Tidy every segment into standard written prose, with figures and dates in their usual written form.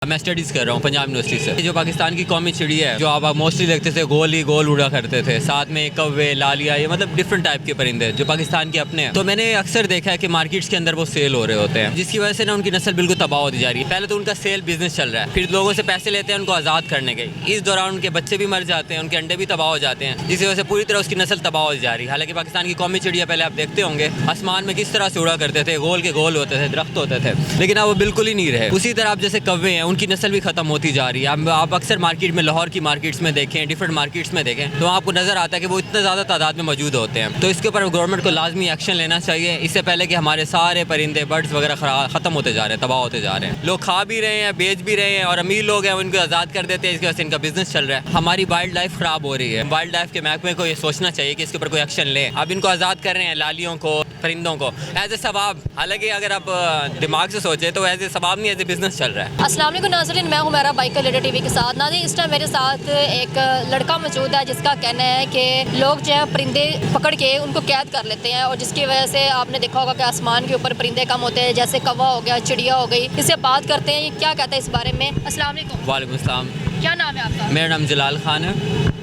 मैं स्टडीज़ कर रहा हूँ पंजाब यूनिवर्सिटी से। जो पाकिस्तान की कौमी चिड़िया है, जो आप मोस्टली देखते थे गोल ही गोल उड़ा करते थे, साथ में कौवे, लालिया, ये मतलब डिफरेंट टाइप के परिंदे जो पाकिस्तान के अपने हैं। तो मैंने अक्सर देखा है कि मार्केट्स के अंदर वो सेल हो रहे होते हैं, जिसकी वजह से ना उनकी नस्ल बिल्कुल तबाह होती जा रही है। पहले तो उनका सेल बिजनेस चल रहा है, फिर लोगों से पैसे लेते हैं उनको आज़ाद करने के। इस दौरान उनके बच्चे भी मर जाते हैं, उनके अंडे भी तबाह हो जाते हैं, जिसकी वजह से पूरी तरह उसकी नस्ल तबाह हो जा रही है। हालांकि पाकिस्तान की कौमी चिड़िया पहले आप देखते होंगे आसमान में किस तरह से उड़ा करते थे, गोल के गोल होते थे, दरख्त होते थे, लेकिन अब वो बिल्कुल ही नहीं रहे। उसी तरह आप जैसे कौवे हैं, उनकी नस्ल भी खत्म होती जा रही है। आप अक्सर मार्केट में, लाहौर की मार्केट्स में देखें, डिफरेंट मार्केट्स में देखें, तो आपको नजर आता है कि वो इतना ज़्यादा तादाद में मौजूद होते हैं। तो इसके ऊपर गवर्नमेंट को लाजमी एक्शन लेना चाहिए, इससे पहले कि हमारे सारे परिंदे, बर्ड्स वगैरह ख़त्म होते जा रहे हैं, तबाह होते जा रहे हैं। लोग खा भी रहे हैं, बेच भी रहे हैं, और अमीर लोग हैं उनको आज़ाद कर देते हैं, इसकी वजह से इनका बिजनेस चल रहा है। हमारी वाइल्ड लाइफ ख़राब हो रही है। वाइल्ड लाइफ के महकमे को ये सोचना चाहिए कि इसके ऊपर कोई एक्शन ले। अब इनको आज़ाद कर रहे हैं, लालियों को, परिंदों को, एज ए सवाब। हालांकि अगर आप दिमाग से सोचे तो एज ए सवाब नहीं, एज ए बिजनेस चल रहा है। अस्सलाम वालेकुम नाज़रीन, मैं हूं मेरा बाइक लीडर टीवी के साथ। नाज़रीन, इस टाइम मेरे साथ एक लड़का मौजूद है जिसका कहना है कि लोग जो है परिंदे पकड़ के उनको कैद कर लेते हैं, और जिसकी वजह से आपने देखा होगा कि आसमान के ऊपर परिंदे कम होते हैं, जैसे कौवा हो गया, चिड़िया हो गई। इससे बात करते हैं, ये क्या कहता है इस बारे में। अस्सलाम वालेकुम। वालेकुम अस्सलाम। क्या नाम है आपका? मेरा नाम जलाल खान है।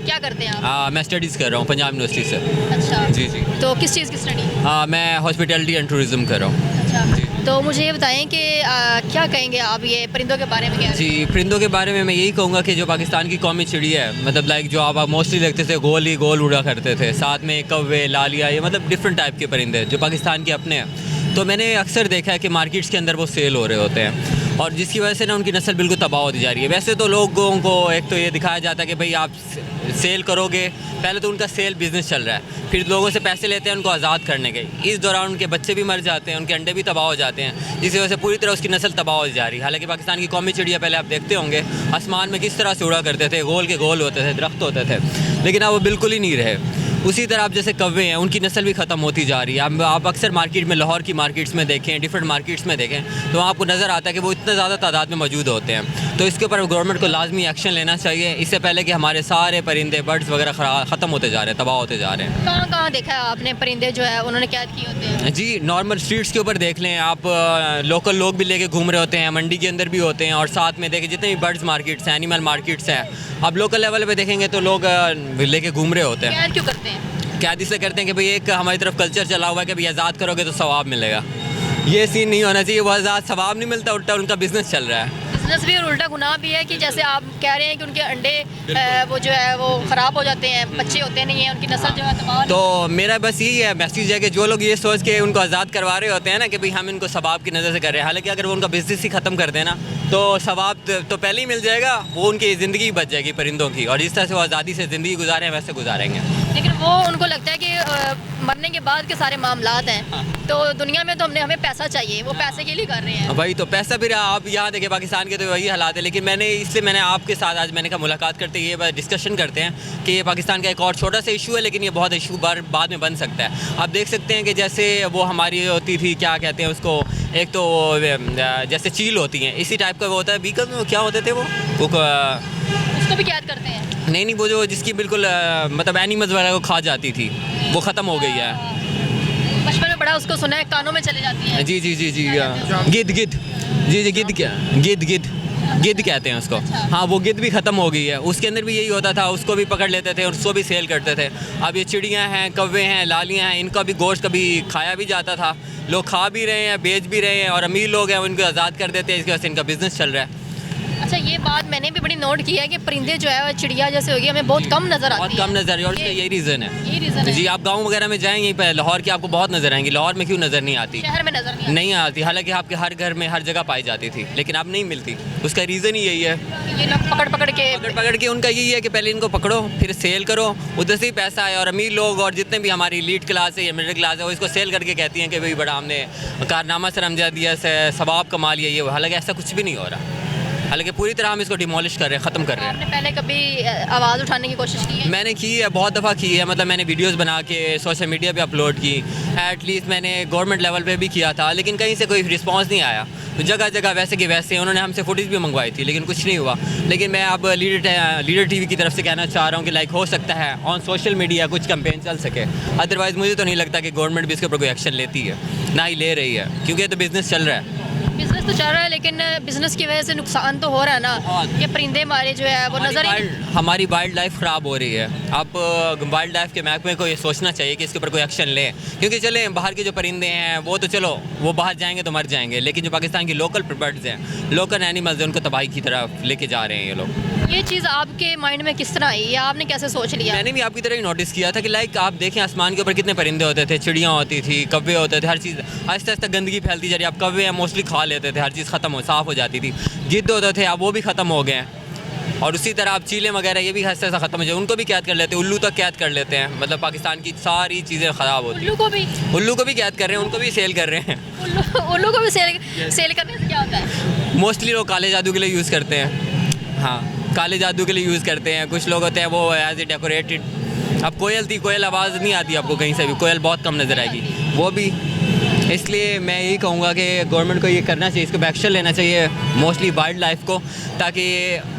क्या करते हैं आप? मैं स्टडीज़ कर रहा हूँ पंजाब यूनिवर्सिटी से। अच्छा जी जी। तो किस चीज़ की स्टडी? मैं हॉस्पिटैलिटी एंड टूरिज़्म कर रहा हूँ। अच्छा, तो मुझे ये बताएं कि क्या कहेंगे आप ये परिंदों के बारे में? क्या जी, परिंदों के बारे में मैं यही कहूँगा कि जो पाकिस्तान की कौमी चिड़िया है, मतलब लाइक जो आप मोस्टली देखते थे गोल ही गोल उड़ा करते थे, साथ में कौवे, लालिया, ये मतलब डिफरेंट टाइप के परिंदे जो पाकिस्तान के अपने हैं। तो मैंने अक्सर देखा है कि मार्केट्स के अंदर वो सेल हो रहे होते हैं, और जिसकी वजह से ना उनकी नस्ल बिल्कुल तबाह होती जा रही है। वैसे तो लोगों को एक तो ये दिखाया जाता है कि भाई आप सेल करोगे, पहले तो उनका सेल बिजनेस चल रहा है, फिर लोगों से पैसे लेते हैं उनको आज़ाद करने के। इस दौरान उनके बच्चे भी मर जाते हैं, उनके अंडे भी तबाह हो जाते हैं, जिसकी वजह से पूरी तरह उसकी नस्ल तबाह हो जा रही है। हालांकि पाकिस्तान की कौमी चिड़िया पहले आप देखते होंगे आसमान में किस तरह से उड़ा करते थे, गोल के गोल होते थे, दरख्त होते थे, लेकिन अब वो बिल्कुल ही नहीं रहे। उसी तरह आप जैसे कौवे हैं, उनकी नस्ल भी ख़त्म होती जा रही है। आप अक्सर मार्केट में, लाहौर की मार्केट्स में देखें, डिफरेंट मार्केट्स में देखें, तो आपको नज़र आता है कि वो इतना ज़्यादा तादाद में मौजूद होते हैं। तो इसके ऊपर गवर्नमेंट को लाजमी एक्शन लेना चाहिए, इससे पहले कि हमारे सारे परिंदे, बर्ड्स वगैरह ख़त्म होते जा रहे हैं, तबाह होते जा रहे हैं। कहाँ कहाँ देखा है आपने परिंदे जो है उन्होंने कैद किए होते हैं? जी, नॉर्मल स्ट्रीट्स के ऊपर देख लें आप, लोकल लोग भी लेके घूम रहे होते हैं, मंडी के अंदर भी होते हैं, और साथ में देखें जितने भी बर्ड्स मार्केट्स हैं, एनिमल मार्केट्स हैं, आप लोकल लेवल पे देखेंगे तो लोग लेके घूम रहे होते हैं। कैद क्यों करते हैं? कैद इसलिए करते हैं कि भाई एक हमारी तरफ कल्चर चला हुआ है कि भाई आज़ाद करोगे तो सवाब मिलेगा। ये सीन नहीं होना चाहिए, वो आज़ाद सवाब नहीं मिलता, उल्टा उनका बिजनेस चल रहा है। बिजनेस भी और उल्टा गुनाह भी है कि जैसे आप कह रहे हैं कि उनके अंडे वो जो है वो ख़राब हो जाते हैं, बच्चे होते नहीं हैं, उनकी नस्ल जो है तबाह। तो मेरा बस यही है मैसेज है कि जो लोग ये सोच के उनको आज़ाद करवा रहे होते हैं ना कि भाई हम इनको सवाब की नज़र से कर रहे हैं, हालांकि अगर वो उनका बिजनेस ही ख़त्म कर देना तो सवाब तो पहले ही मिल जाएगा, वो उनकी ज़िंदगी बच जाएगी परिंदों की, और जिस तरह से वो आज़ादी से ज़िंदगी गुजारें वैसे गुजारेंगे। लेकिन वो उनको लगता है कि मरने के बाद के सारे मामलात हैं, तो दुनिया में तो हमें पैसा चाहिए, वो पैसे के लिए कर रहे हैं। भाई तो पैसा फिर आप यहाँ देखें पाकिस्तान के तो वही हालात है। लेकिन मैंने आपके साथ आज मैंने कहा मुलाकात करते ये डिस्कशन करते हैं कि ये पाकिस्तान का एक और छोटा सा इशू है, लेकिन ये बहुत इशू बाद में बन सकता है। आप देख सकते हैं कि जैसे वो हमारी होती थी, क्या कहते हैं उसको, एक तो जैसे चील होती हैं, इसी टाइप का वो होता है बीकल में, क्या होते थे वो उसको भी कैद करते हैं? नहीं, वो जो जिसकी बिल्कुल मतलब एनिमल्स वगैरह को खा जाती थी, वो ख़त्म हो गई है। बचपन में बड़ा उसको सुना है, कानों में चले जाती है। जी, गिद्ध कहते हैं उसको। हाँ, वो गिद्ध भी ख़त्म हो गई है। उसके अंदर भी यही होता था, उसको भी पकड़ लेते थे और उसको भी सेल करते थे। अब ये चिड़ियाँ हैं, कौवे हैं, लालियाँ हैं, इनका भी गोश्त कभी खाया भी जाता था, लोग खा भी रहे हैं, बेच भी रहे हैं, और अमीर लोग हैं उनको आज़ाद कर देते हैं, इसकी वजह से इनका बिजनेस चल रहा है। अच्छा, ये बात मैंने भी बड़ी नोट की है कि परिंदे जो है चिड़िया जैसे होगी हमें बहुत कम नज़र आती है। बहुत कम नज़र आई, और इसका यही रीज़न है। यही रीज़न है जी, आप गाँव वगैरह में जाएंगे, पर लाहौर की आपको बहुत नज़र आएंगी। लाहौर में क्यों नज़र नहीं आती? शहर में नज़र नहीं आती, हालांकि आपके हर घर में हर जगह पाई जाती थी, लेकिन अब नहीं मिलती। उसका रीज़न ही यही है, ये लोग पकड़ के उनका यही है कि पहले इनको पकड़ो, फिर सेल करो, उधर से ही पैसा है। और अमीर लोग और जितने भी हमारी लीड क्लास है या मिडिल क्लास है, वो इसको सेल करके कहती हैं कि भाई बड़ा हमने कारनामा सर हमजा दिया, सवाब कमा लिया, ये। हालांकि ऐसा कुछ भी नहीं हो रहा, हालांकि पूरी तरह हम इसको डिमोलिश कर रहे हैं, ख़त्म कर रहे हैं। आपने पहले कभी आवाज़ उठाने की कोशिश की है? मैंने की है, बहुत दफ़ा की है। मतलब मैंने वीडियोस बना के सोशल मीडिया पे अपलोड की, एटलीस्ट मैंने गवर्नमेंट लेवल पे भी किया था, लेकिन कहीं से कोई रिस्पांस नहीं आया। तो जगह जगह वैसे कि वैसे उन्होंने हमसे फुटेज भी मंगवाई थी, लेकिन कुछ नहीं हुआ। लेकिन मैं अब लीडर टीवी की तरफ से कहना चाह रहा हूँ कि लाइक हो सकता है ऑन सोशल मीडिया कुछ कैंपेन चल सके, अदरवाइज़ मुझे तो नहीं लगता कि गवर्नमेंट भी इसके ऊपर कोई एक्शन लेती है, ना ही ले रही है, क्योंकि ये तो बिज़नेस चल रहा है। बिजनेस तो चल रहा है, लेकिन बिजनेस की वजह से नुकसान तो हो रहा है ना। बहुत। ये परिंदे हमारे जो है वो नजर ही हमारी वाइल्ड लाइफ ख़राब हो रही है। आप वाइल्ड लाइफ के महकमे को ये सोचना चाहिए कि इसके ऊपर कोई एक्शन ले, क्योंकि चले बाहर के जो परिंदे हैं वो तो चलो वो बाहर जाएंगे तो मर जाएंगे, लेकिन जो पाकिस्तान की लोकल बर्ड्स हैं, लोकल एनिमल्स हैं, उनको तबाही की तरफ लेके जा रहे हैं ये लोग। ये चीज़ आपके माइंड में किस तरह आई या आपने कैसे सोच लिया? मैंने भी आपकी तरह ही नोटिस किया था कि लाइक आप देखें आसमान के ऊपर कितने परिंदे होते थे, चिड़ियाँ होती थी, कौवे होते थे, हर चीज़ आहिस्ता आहिस्ता गंदगी फैलती जा रही है। अब कौवे हैं मोस्टली खा लेते थे, हर चीज़ ख़त्म साफ़ हो जाती थी। गिद्ध होते थे, अब वो भी ख़त्म हो गए हैं। और उसी तरह आप चीले वगैरह ये भी आहिस्ता आहिस्ता ख़त्म हो जाए, उनको भी कैद कर लेते हैं, उल्लू तक कैद कर लेते हैं। मतलब पाकिस्तान की सारी चीज़ें ख़राब होती हैं। उल्लू को भी कैद कर रहे हैं, उनको भी सेल कर रहे हैं। उल्लू को भी सेल करने से क्या होता है? मोस्टली लोग काले जादू के लिए यूज़ करते हैं। हाँ, काले जादू के लिए यूज़ करते हैं। कुछ लोग होते हैं वो एज ए डेकोरेटेड। अब कोयल थी, कोयल आवाज़ नहीं आती आपको कहीं से भी, कोयल बहुत कम नज़र आएगी, वो भी। इसलिए मैं यही कहूँगा कि गवर्नमेंट को ये करना चाहिए, इसको एक्शन लेना चाहिए मोस्टली वाइल्ड लाइफ को, ताकि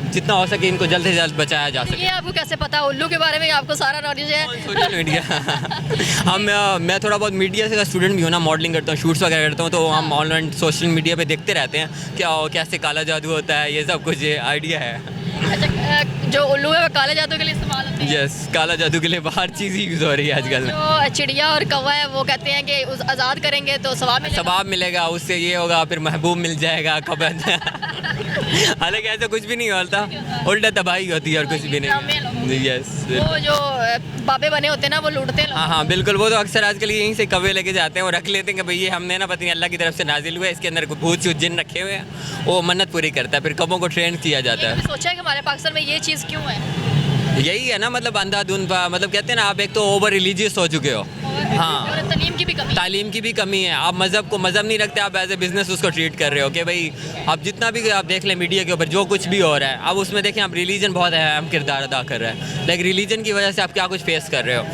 जितना हो सके इनको जल्द से जल्द बचाया जा सके। ये आपको कैसे पता? उल्लू के बारे में आपको सारा नॉलेज है? सोशल मीडिया मैं थोड़ा बहुत मीडिया से स्टूडेंट भी हूँ ना, मॉडलिंग करता हूँ, शूट्स वगैरह करता हूँ, तो हम ऑनलाइन सोशल मीडिया पे देखते रहते हैं क्या कैसे काला जादू होता है, ये सब कुछ ये आइडिया है। अच्छा, जो उल्लू है वो काले जादू के लिए इस्तेमाल होते हैं? यस, काला जादू के लिए बाहर चीज़ ही यूज़ हो रही है आजकल। जो चिड़िया और कौवा है वो कहते हैं कि उस आज़ाद करेंगे तो सवाब मिलेगा, उससे ये होगा, फिर महबूब मिल जाएगा कब। हालांकि ऐसा कुछ भी नहीं होता, उल्टा तबाही होती है और कुछ भी नहीं। यस, वो जो बाबे बने होते हैं ना वो लूटते हैं। हाँ, बिल्कुल। वो तो अक्सर आजकल यहीं से कौवे लेके जाते हैं, वो रख लेते हैं कि भाई ये हमने ना पता नहीं अल्लाह की तरफ से नाजिल हुआ है, इसके अंदर भूत चूत जिन रखे हुए हैं, वो मन्नत पूरी करता है, फिर कौवों को ट्रेन किया जाता है। सोचा है कि हमारे पाकिस्तान में ये चीज़ क्यों है? यही है ना, मतलब अंधाधुंध, मतलब कहते हैं ना, आप एक तो ओवर रिलीजियस हो चुके हो। हाँ, तालीम की भी कमी है। आप मज़हब को मज़हब नहीं रखते, आप एज ए बिज़नेस उसको ट्रीट कर रहे हो कि भाई आप जितना भी आप देख लें मीडिया के ऊपर जो कुछ भी हो रहा है, अब उसमें देखें आप रिलीजन बहुत अहम किरदार अदा कर रहा है। लाइक रिलीजन की वजह से आप क्या कुछ फेस कर रहे हो।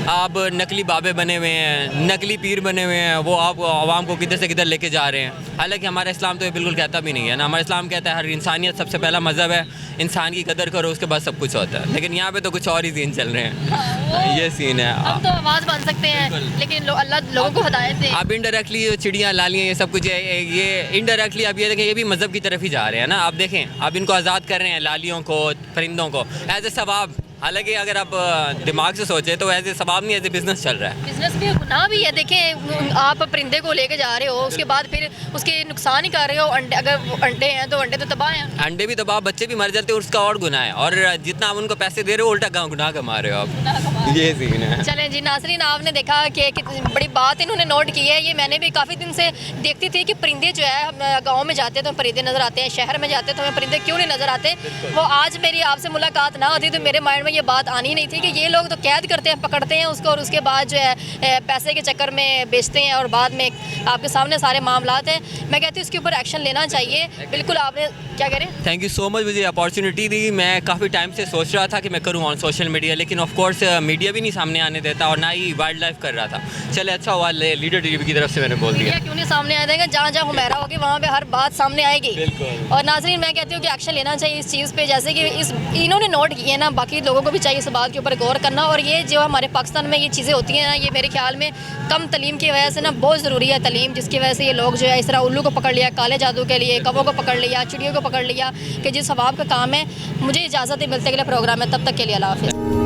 आप नकली बाबे बने हुए हैं, नकली पीर बने हुए हैं, वो आप आवाम को किधर से किधर लेके जा रहे हैं। हालांकि हमारा इस्लाम तो ये बिल्कुल कहता भी नहीं है ना। हमारा इस्लाम कहता है हर इंसानियत सबसे पहला मज़हब है, इंसान की कदर करो, उसके बाद सब कुछ होता है। लेकिन यहाँ पे तो कुछ और ही सीन चल रहे हैं। ये सीन है। हम तो आवाज़ बन सकते हैं, लेकिन अल्लाह लोगों को हिदायत दे। आप इनडायरेक्टली चिड़ियाँ लालियाँ ये सब कुछ ये इनडायरेक्टली आप ये देखें, ये भी मज़हब की तरफ ही जा रहे हैं ना। आप देखें, आप इनको आज़ाद कर रहे हैं, लालियों को, परिंदों को, एज ए सवाब। हालांकि अगर आप दिमाग से सोचें तो एज ए सवाब नहीं, एज ए बिजनेस चल रहा है। बिजनेस भी गुनाह भी है। देखें, आप परिंदे को लेके जा रहे हो, उसके बाद फिर उसके नुकसान ही कर रहे हो। अंडे, अगर वो अंडे हैं तो अंडे तो तबाह हैं, अंडे भी तबाह, बच्चे भी मर जाते हैं, उसका और गुनाह है। और जितना आप उनको पैसे दे रहे हो उल्टा गुनाह कमा रहे हो आप। ये सीन है। चलें जी नाज़रीन, आपने देखा कि कितनी बड़ी बात इन्होंने नोट की है। ये मैंने भी काफ़ी दिन से देखती थी कि परिंदे जो है, हम गाँव में जाते हैं तो परिंदे नज़र आते हैं, शहर में जाते हैं तो हमें परिंदे क्यों नहीं नज़र आते। वो आज मेरी आपसे मुलाकात ना होती तो मेरे माइंड में ये बात आनी नहीं थी कि ये लोग तो कैद करते हैं, पकड़ते हैं उसको, और उसके बाद जो है पैसे के चक्कर में बेचते हैं, और बाद में आपके सामने सारे मामलात हैं। मैं कहती हूँ इसके ऊपर एक्शन लेना चाहिए। बिल्कुल, आपने क्या कह रहे हैं? थैंक यू सो मच, मुझे अपॉर्चुनिटी दी। मैं काफ़ी टाइम से सोच रहा था कि मैं करूँ ऑन सोशल मीडिया, लेकिन ऑफ कोर्स मीडिया भी नहीं सामने आने देता और ना ही वाइल्ड लाइफ कर रहा था। चले, अच्छा हुआ लीडर टीवी की तरफ से मैंने बोल दिया। क्यों नहीं सामने आ जाएगा? जहाँ जहाँ हुमैरा होगी वहाँ पे हर बात सामने आएगी। और नाज़रीन, मैं कहती हूँ कि एक्शन लेना चाहिए इस चीज़ पे, जैसे कि इन्होंने नोट किए ना, बाकी लोगों को भी चाहिए इस बात के ऊपर गौर करना। और ये जो हमारे पाकिस्तान में ये चीज़ें होती हैं ना, ये मेरे ख्याल में कम तलीम की वजह से ना बहुत ज़रूरी है तलीम, जिसकी वजह से ये लोग जो है इस तरह उल्लू को पकड़ लिया, काले जादू के लिए कौवों को पकड़ लिया, चिड़ियों को पकड़ लिया, कि जिस सवाब का काम है। मुझे इजाज़त ही मिलते अगले प्रोग्राम में, तब तक के लिए अल्लाह हाफ़िज़।